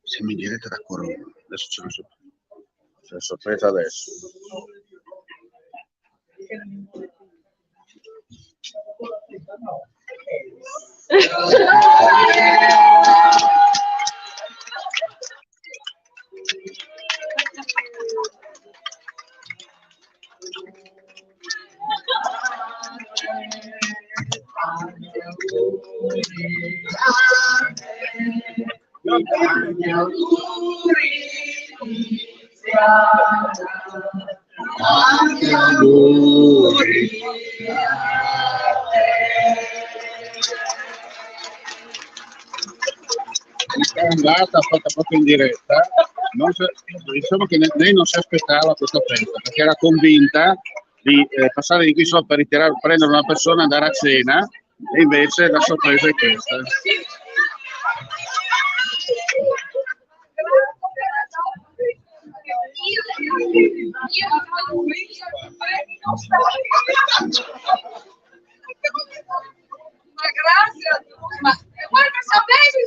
Siamo in diretta da Corona. Adesso c'è una sorpresa adesso. Tanti auguri, tanti auguri a te. È andata fatta proprio in diretta. Diciamo che lei non si aspettava questa festa perché era convinta di passare di qui sopra per prendere una persona e andare a cena, e invece la sorpresa è questa. Ma grazie a tutti, ma vuoi che sapessi?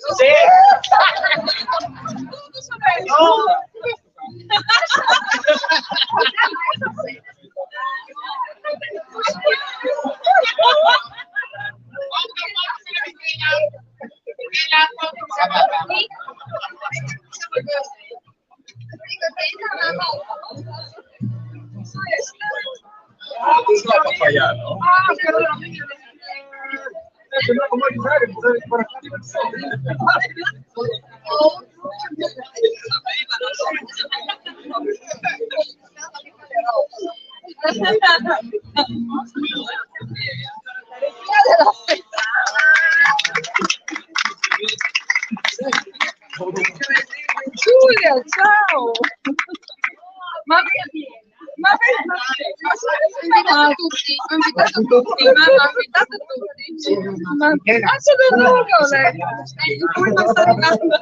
Giulia, ciao! Ma tutti, ho invitato tutti, ma hanno invitato tutti. Ma faccio del regole! In cui non sta arrivando.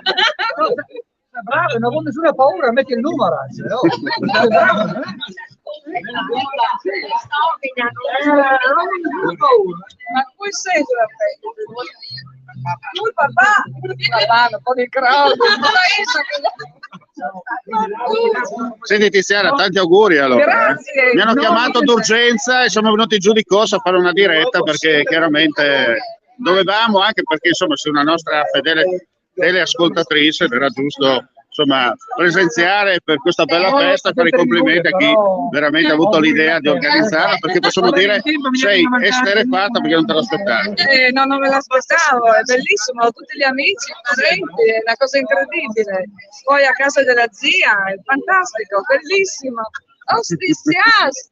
Bravo, non ho nessuna paura, metti il numero. Ma cui sei la lui papà, un po' di crowd, Senti Tiziana, tanti auguri allora. Grazie. Mi hanno chiamato d'urgenza e siamo venuti giù di corsa a fare una diretta perché chiaramente dovevamo, anche perché insomma sei una nostra fedele teleascoltatrice ed era giusto insomma presenziare per questa bella festa, fare i complimenti a chi veramente ha avuto l'idea di organizzarla, perché possiamo dire sei esterefatta perché non te l'aspettavi. No, non me l'aspettavo, è bellissimo, ho tutti gli amici, i parenti, è una cosa incredibile. Poi a casa della zia, è fantastico, bellissimo. Ostizias,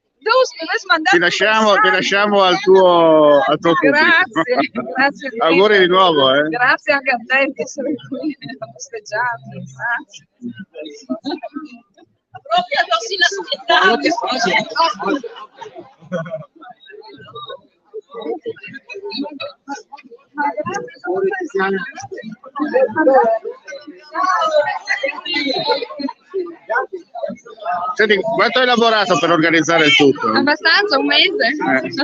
Ti lasciamo al tuo pubblico. Grazie. Auguri di nuovo. Grazie anche a te di essere qui a festeggiarmi. Grazie. Proprio così Senti, quanto hai lavorato per organizzare il tutto? Abbastanza, un mese.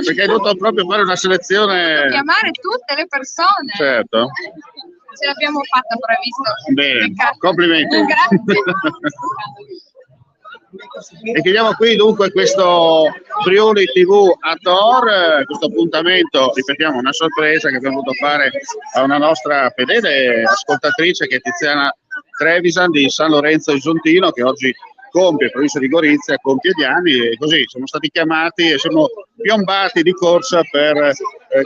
Perché hai dovuto proprio fare una selezione. Chiamare tutte le persone. Certo. Ce l'abbiamo fatta, previsto. Bene, complimenti. Grazie. E chiudiamo qui dunque questo Friuli TV a Tor, questo appuntamento, ripetiamo, una sorpresa che abbiamo voluto fare a una nostra fedele ascoltatrice che è Tiziana Trevisan di San Lorenzo Isontino, che oggi compie, provincia di Gorizia, compie gli anni, e così siamo stati chiamati e siamo piombati di corsa per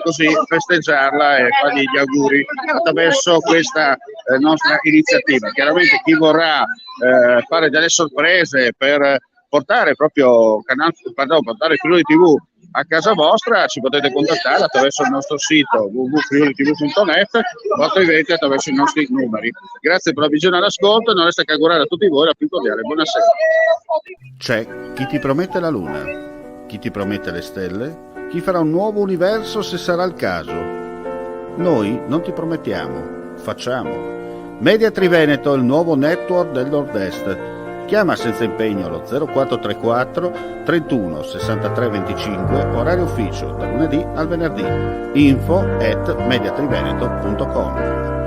così festeggiarla e fargli gli auguri attraverso questa nostra iniziativa. Chiaramente chi vorrà fare delle sorprese per portare proprio portare Friuli TV a casa vostra, ci potete contattare attraverso il nostro sito www.friulitv.net o altrimenti attraverso i nostri numeri. Grazie per la visione e l'ascolto e non resta che augurare a tutti voi la più cordiale buonasera. C'è chi ti promette la luna, chi ti promette le stelle, chi farà un nuovo universo se sarà il caso. Noi non ti promettiamo, facciamo. Media Triveneto, il nuovo network del Nord-Est. Chiama senza impegno allo 0434 31 63 25, orario ufficio, da lunedì al venerdì. info@mediatriveneto.com.